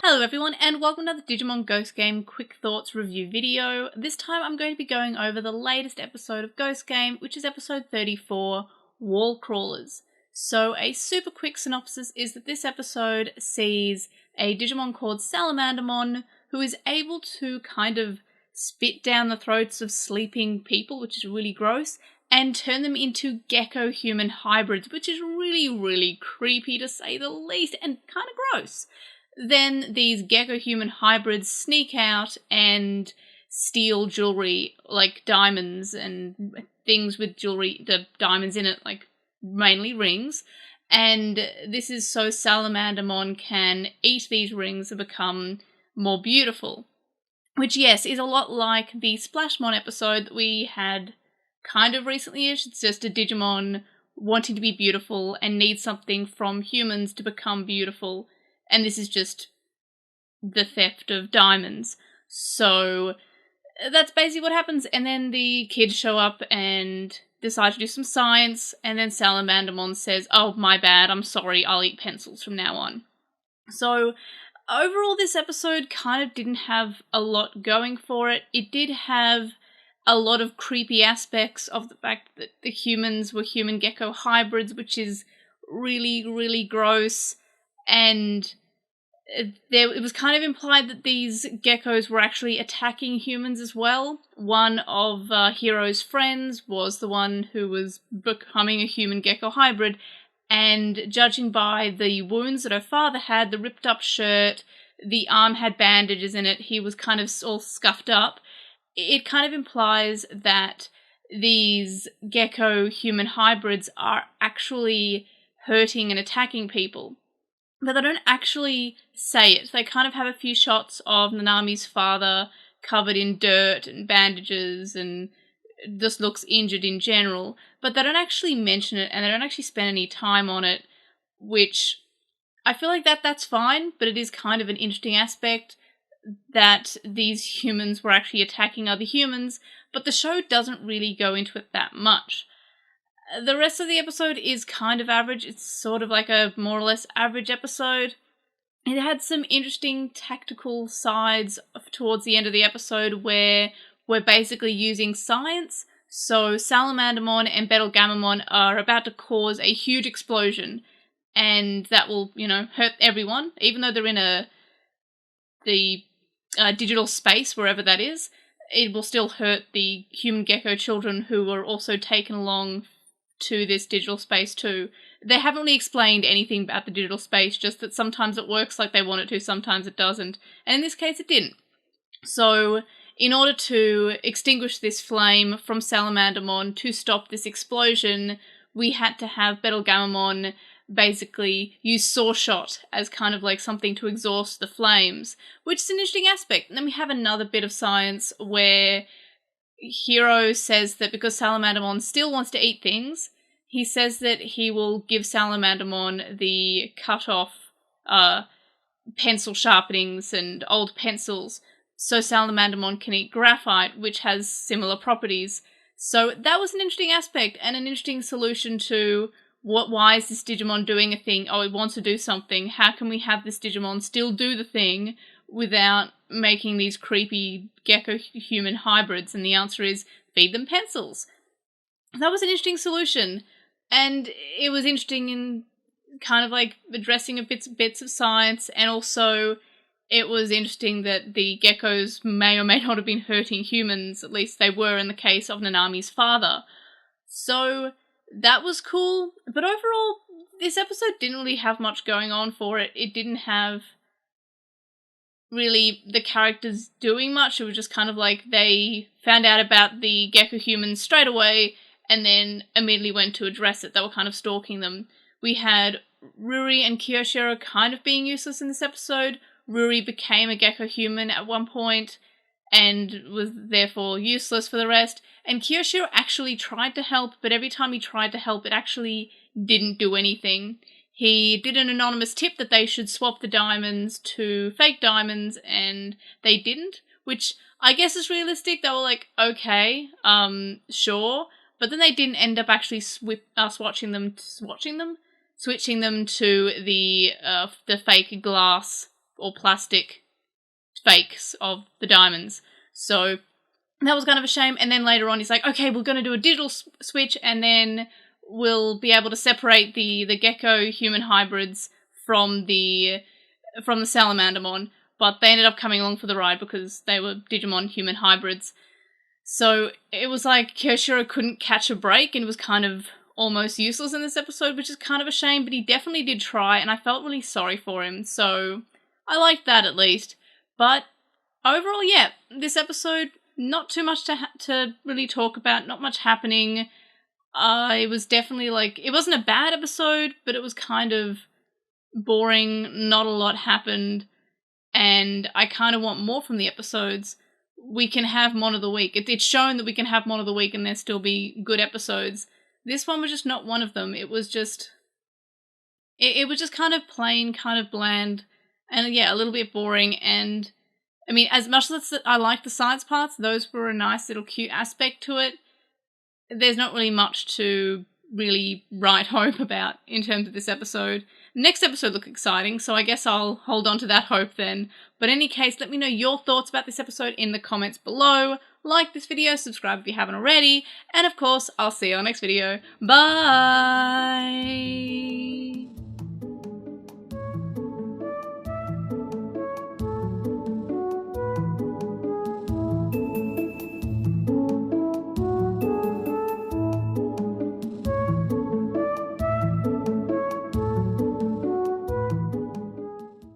Hello everyone and welcome to the Digimon Ghost Game Quick Thoughts review video. This time I'm going to be going over the latest episode of Ghost Game, which is episode 34, Wall Crawlers. So a super quick synopsis is that this episode sees a Digimon called Salamandermon who is able to kind of spit down the throats of sleeping people, which is really gross, and turn them into gecko-human hybrids, which is really creepy to say the least, and kind of gross. Then these gecko-human hybrids sneak out and steal jewelry, like diamonds and things with jewelry, the diamonds in it, like mainly rings. And this is so Salamandermon can eat these rings and become more beautiful. Which, yes, is a lot like the Splashmon episode that we had kind of recently-ish. It's just a Digimon wanting to be beautiful and needs something from humans to become beautiful. And this is just the theft of diamonds. So that's basically what happens. And then the kids show up and decide to do some science. And then Salamandermon says, "Oh, my bad, I'm sorry, I'll eat pencils from now on." So overall, this episode kind of didn't have a lot going for it. It did have a lot of creepy aspects of the fact that the humans were human gecko hybrids, which is really gross. And it was kind of implied that these geckos were actually attacking humans as well. One of Hiro's friends was the one who was becoming a human gecko hybrid, and judging by the wounds that her father had, the ripped up shirt, the arm had bandages in it, he was kind of all scuffed up, it kind of implies that these gecko human hybrids are actually hurting and attacking people. But they don't actually say it. They kind of have a few shots of Nanami's father covered in dirt and bandages and just looks injured in general. But they don't actually mention it and they don't actually spend any time on it, which I feel like that's fine, but it is kind of an interesting aspect that these humans were actually attacking other humans, but the show doesn't really go into it that much. The rest of the episode is kind of average. It's sort of like a more or less average episode. It had some interesting tactical sides towards the end of the episode where we're basically using science. So Salamandermon and Betelgeumamon are about to cause a huge explosion, and that will, hurt everyone, even though they're in the digital space, wherever that is. It will still hurt the human gecko children who were also taken along to this digital space too. They haven't really explained anything about the digital space, just that sometimes it works like they want it to, sometimes it doesn't. And in this case it didn't. So in order to extinguish this flame from Salamandermon to stop this explosion, we had to have Betelgeumamon basically use Sawshot as kind of like something to exhaust the flames, which is an interesting aspect. And then we have another bit of science where Hiro says that because Salamandermon still wants to eat things, he says that he will give Salamandermon the cut-off pencil sharpenings and old pencils so Salamandermon can eat graphite, which has similar properties. So that was an interesting aspect and an interesting solution to why is this Digimon doing a thing? Oh, it wants to do something. How can we have this Digimon still do the thing without making these creepy gecko-human hybrids? And the answer is feed them pencils. That was an interesting solution. And it was interesting in kind of like addressing bits of science, and also it was interesting that the geckos may or may not have been hurting humans, at least they were in the case of Nanami's father. So that was cool, but overall, this episode didn't really have much going on for it. It didn't have really the characters doing much. It was just kind of like they found out about the gecko humans straight away and then immediately went to address it. They were kind of stalking them. We had Ruri and Kyoshiro kind of being useless in this episode. Ruri became a gecko human at one point and was therefore useless for the rest. And Kyoshiro actually tried to help, but every time he tried to help, it actually didn't do anything. He did an anonymous tip that they should swap the diamonds to fake diamonds, and they didn't, which I guess is realistic. They were like, okay, sure. But then they didn't end up actually switching them to the fake glass or plastic fakes of the diamonds. So that was kind of a shame. And then later on he's like, okay, we're going to do a digital switch, and then we'll be able to separate the gecko human hybrids from the Salamandermon. But they ended up coming along for the ride because they were Digimon human hybrids. So it was like Kyoshiro couldn't catch a break and was kind of almost useless in this episode, which is kind of a shame, but he definitely did try, and I felt really sorry for him, so I liked that at least. But overall, yeah, this episode, not too much to really talk about, not much happening. It was definitely like, it wasn't a bad episode, but it was kind of boring, not a lot happened, and I kind of want more from the episodes. We can have Mon of the Week. It's shown that we can have Mon of the Week and there still be good episodes. This one was just not one of them. It was just... It was just kind of plain, kind of bland, and yeah, a little bit boring, and... I mean, as much as I like the science parts, those were a nice little cute aspect to it. There's not really much to really write home about in terms of this episode. The next episode looked exciting, so I guess I'll hold on to that hope then. But in any case, let me know your thoughts about this episode in the comments below. Like this video, subscribe if you haven't already, and of course, I'll see you on the next video. Bye!